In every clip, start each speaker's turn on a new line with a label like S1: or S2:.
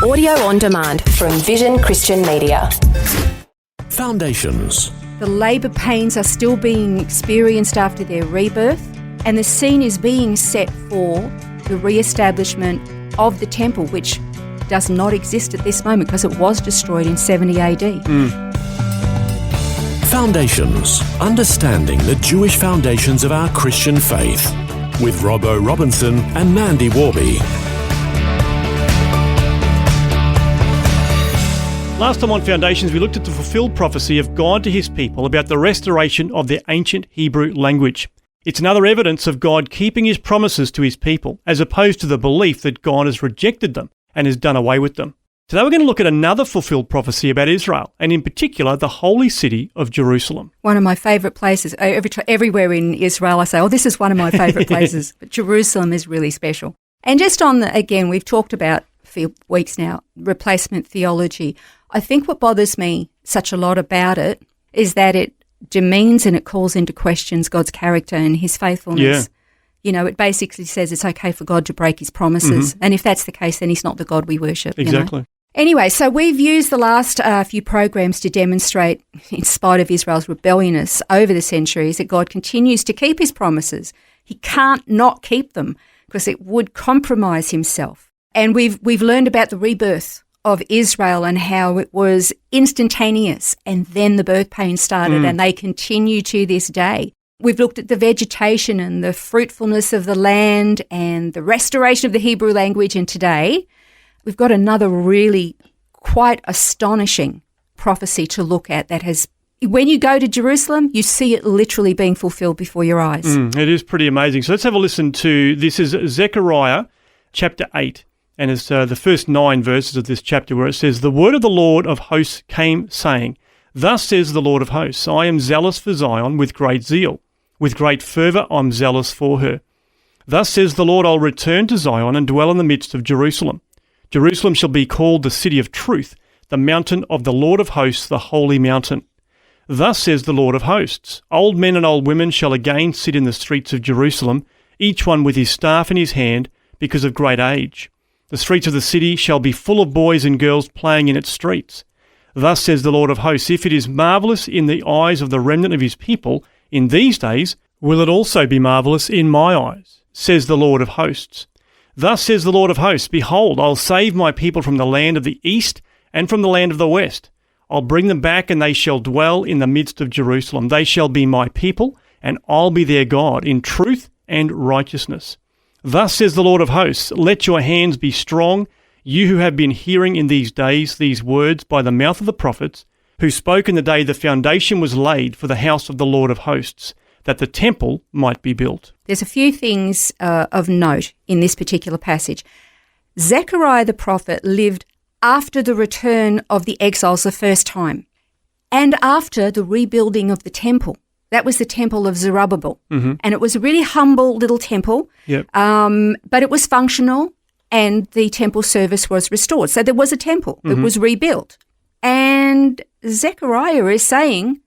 S1: Audio on demand from Vision Christian Media.
S2: Foundations.
S3: The labour pains are still being experienced after their rebirth, and the scene is being set for the re-establishment of the temple, which does not exist at this moment because it was destroyed in 70 AD.
S2: Foundations. Understanding the Jewish foundations of our Christian faith. With Robbo Robinson and Mandy Warby.
S4: Last time on Foundations, we looked at the fulfilled prophecy of God to his people about the restoration of their ancient Hebrew language. It's another evidence of God keeping his promises to his people, as opposed to the belief that God has rejected them and has done away with them. Today we're going to look at another fulfilled prophecy about Israel, and in particular, the holy city of Jerusalem.
S3: One of my favourite places. Everywhere in Israel I say, oh, this is one of my favourite places. But Jerusalem is really special. And just on again, we've talked about for weeks now, replacement theology. I think what bothers me such a lot about it is that it demeans and it calls into questions God's character and his faithfulness.
S4: Yeah.
S3: You know, it basically says it's okay for God to break his promises. And if that's the case, then he's not the God we worship.
S4: Exactly.
S3: You know? Anyway, so we've used the last few programs to demonstrate, in spite of Israel's rebelliousness over the centuries, that God continues to keep his promises. He can't not keep them because it would compromise himself. And we've learned about the rebirth of Israel and how it was instantaneous, and then the birth pains started and they continue to this day. We've looked at the vegetation and the fruitfulness of the land and the restoration of the Hebrew language, and today we've got another really quite astonishing prophecy to look at that has, when you go to Jerusalem, you see it literally being fulfilled before your eyes.
S4: It is pretty amazing. So let's have a listen to, this is Zechariah chapter 8. And it's the first 9 verses of this chapter where it says, "The word of the Lord of hosts came, saying, Thus says the Lord of hosts, I am zealous for Zion with great zeal. With great fervour I'm zealous for her. Thus says the Lord, I'll return to Zion and dwell in the midst of Jerusalem. Jerusalem shall be called the city of truth, the mountain of the Lord of hosts, the holy mountain. Thus says the Lord of hosts, Old men and old women shall again sit in the streets of Jerusalem, each one with his staff in his hand, because of great age. The streets of the city shall be full of boys and girls playing in its streets. Thus says the Lord of hosts, if it is marvellous in the eyes of the remnant of his people in these days, will it also be marvellous in my eyes, says the Lord of hosts. Thus says the Lord of hosts, Behold, I'll save my people from the land of the east and from the land of the west. I'll bring them back, and they shall dwell in the midst of Jerusalem. They shall be my people, and I'll be their God in truth and righteousness. Thus says the Lord of hosts, Let your hands be strong, you who have been hearing in these days these words by the mouth of the prophets, who spoke in the day the foundation was laid for the house of the Lord of hosts, that the temple might be built."
S3: There's a few things of note in this particular passage. Zechariah the prophet lived after the return of the exiles the first time, and after the rebuilding of the temple. That was the temple of Zerubbabel. And it was a really humble little temple, but it was functional, and the temple service was restored. So there was a temple that was rebuilt. And Zechariah is saying,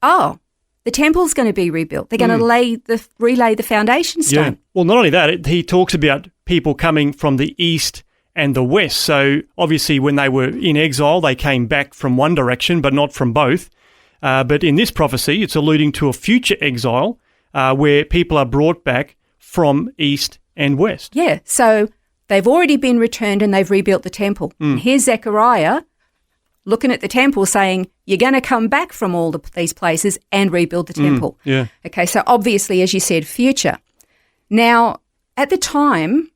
S3: oh, the temple's going to be rebuilt. They're going to relay the foundation stone.
S4: Yeah. Well, not only that, he talks about people coming from the east and the west. So obviously when they were in exile, they came back from one direction, but not from both. But in this prophecy, it's alluding to a future exile where people are brought back from east and west.
S3: Yeah, so they've already been returned and they've rebuilt the temple. And here's Zechariah looking at the temple saying, you're going to come back from all these places and rebuild the temple.
S4: Yeah.
S3: Okay, so obviously, as you said, future. Now, at the time,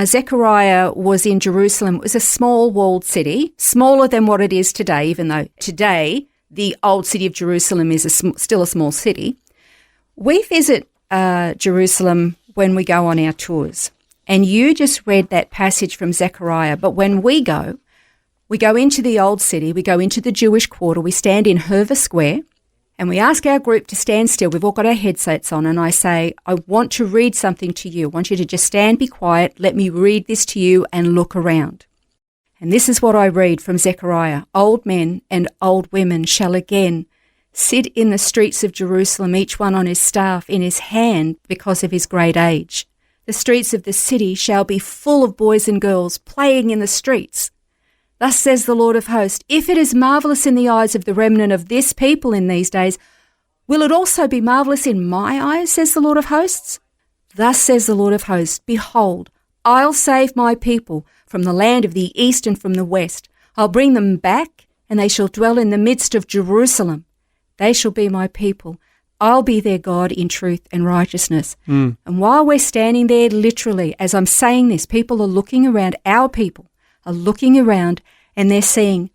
S3: Zechariah was in Jerusalem. It was a small walled city, smaller than what it is today, even though today the old city of Jerusalem is still a small city. We visit Jerusalem when we go on our tours. And you just read that passage from Zechariah. But when we go into the old city, we go into the Jewish quarter, we stand in Herva Square, and we ask our group to stand still. We've all got our headsets on, and I say, I want to read something to you. I want you to just stand, be quiet, let me read this to you, and look around. And this is what I read from Zechariah. Old men and old women shall again sit in the streets of Jerusalem, each one on his staff in his hand because of his great age. The streets of the city shall be full of boys and girls playing in the streets. Thus says the Lord of hosts, if it is marvellous in the eyes of the remnant of this people in these days, will it also be marvellous in my eyes, says the Lord of hosts? Thus says the Lord of hosts, behold, I'll save my people from the land of the east and from the west. I'll bring them back, and they shall dwell in the midst of Jerusalem. They shall be my people. I'll be their God in truth and righteousness. And while we're standing there, literally, as I'm saying this, people are looking around, our people are looking around, and they're seeing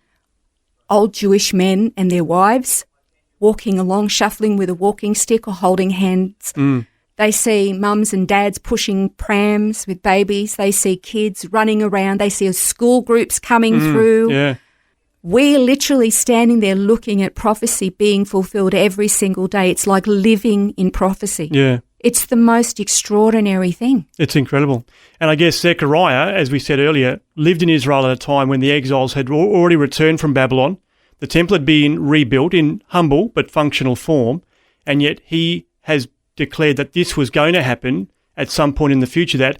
S3: old Jewish men and their wives walking along, shuffling with a walking stick or holding hands. They see mums and dads pushing prams with babies. They see kids running around. They see school groups coming through.
S4: Yeah.
S3: We're literally standing there looking at prophecy being fulfilled every single day. It's like living in prophecy.
S4: Yeah.
S3: It's the most extraordinary thing.
S4: It's incredible. And I guess Zechariah, as we said earlier, lived in Israel at a time when the exiles had already returned from Babylon. The temple had been rebuilt in humble but functional form, and yet he has declared that this was going to happen at some point in the future, that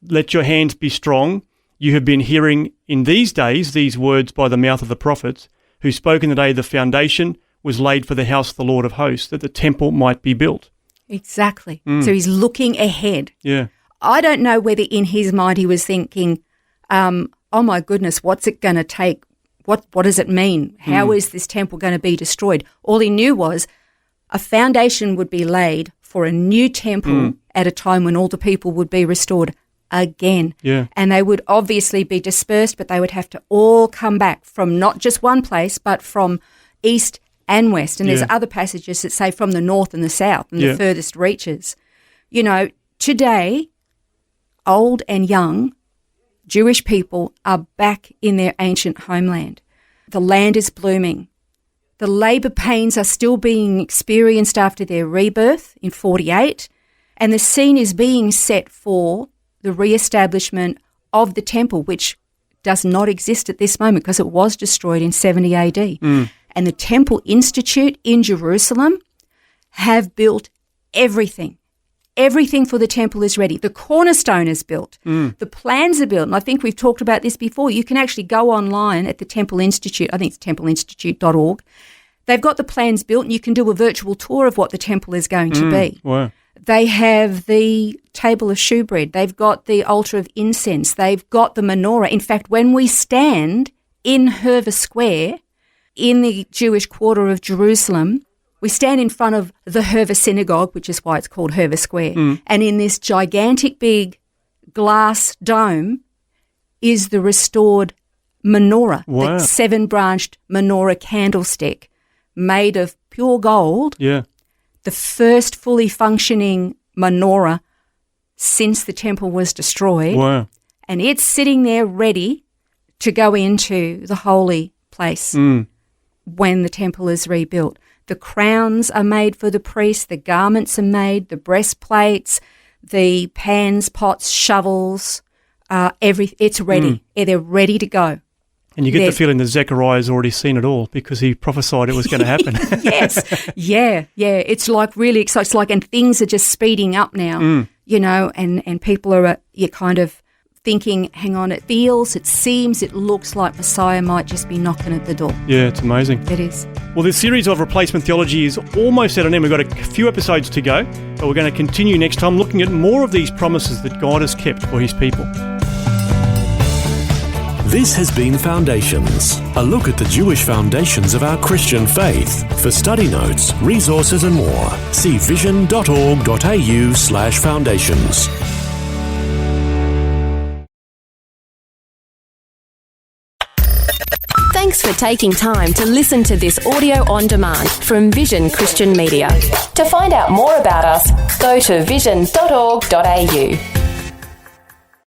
S4: let your hands be strong. You have been hearing in these days these words by the mouth of the prophets, who spoke in the day the foundation was laid for the house of the Lord of hosts, that the temple might be built.
S3: Exactly. So he's looking ahead.
S4: Yeah.
S3: I don't know whether in his mind he was thinking, oh my goodness, what's it going to take? What does it mean? How is this temple going to be destroyed? All he knew was a foundation would be laid for a new temple at a time when all the people would be restored again.
S4: Yeah.
S3: And they would obviously be dispersed, but they would have to all come back from not just one place, but from east and west. And there's other passages that say from the north and the south and the furthest reaches. You know, today, old and young Jewish people are back in their ancient homeland. The land is blooming. The labour pains are still being experienced after their rebirth in 48, and the scene is being set for the re-establishment of the temple, which does not exist at this moment because it was destroyed in 70 AD. And the Temple Institute in Jerusalem have built everything. Everything for the temple is ready. The cornerstone is built. The plans are built. And I think we've talked about this before. You can actually go online at the Temple Institute. I think it's templeinstitute.org. They've got the plans built, and you can do a virtual tour of what the temple is going to be.
S4: Wow.
S3: They have the table of shewbread. They've got the altar of incense. They've got the menorah. In fact, when we stand in Herva Square, in the Jewish quarter of Jerusalem, we stand in front of the Herva Synagogue, which is why it's called Herva Square. And in this gigantic big glass dome is the restored menorah, the 7-branched menorah candlestick made of pure gold.
S4: Yeah.
S3: The first fully functioning menorah since the temple was destroyed.
S4: Wow.
S3: And it's sitting there ready to go into the holy place when the temple is rebuilt. The crowns are made for the priests, the garments are made, the breastplates, the pans, pots, shovels, it's ready. They're ready to go.
S4: And you get the feeling that Zechariah has already seen it all because he prophesied it was going to happen.
S3: Yes. Yeah. It's like really exciting. It's like, and things are just speeding up now, you know, and people are you're kind of thinking, hang on, it feels, it seems, it looks like Messiah might just be knocking at the door.
S4: Yeah, it's amazing.
S3: It is.
S4: Well, this series of Replacement Theology is almost at an end. We've got a few episodes to go, but we're going to continue next time looking at more of these promises that God has kept for his people.
S2: This has been Foundations, a look at the Jewish foundations of our Christian faith. For study notes, resources and more, see vision.org.au/foundations.
S1: Thanks for taking time to listen to this audio on demand from Vision Christian Media. To find out more about us, go to vision.org.au.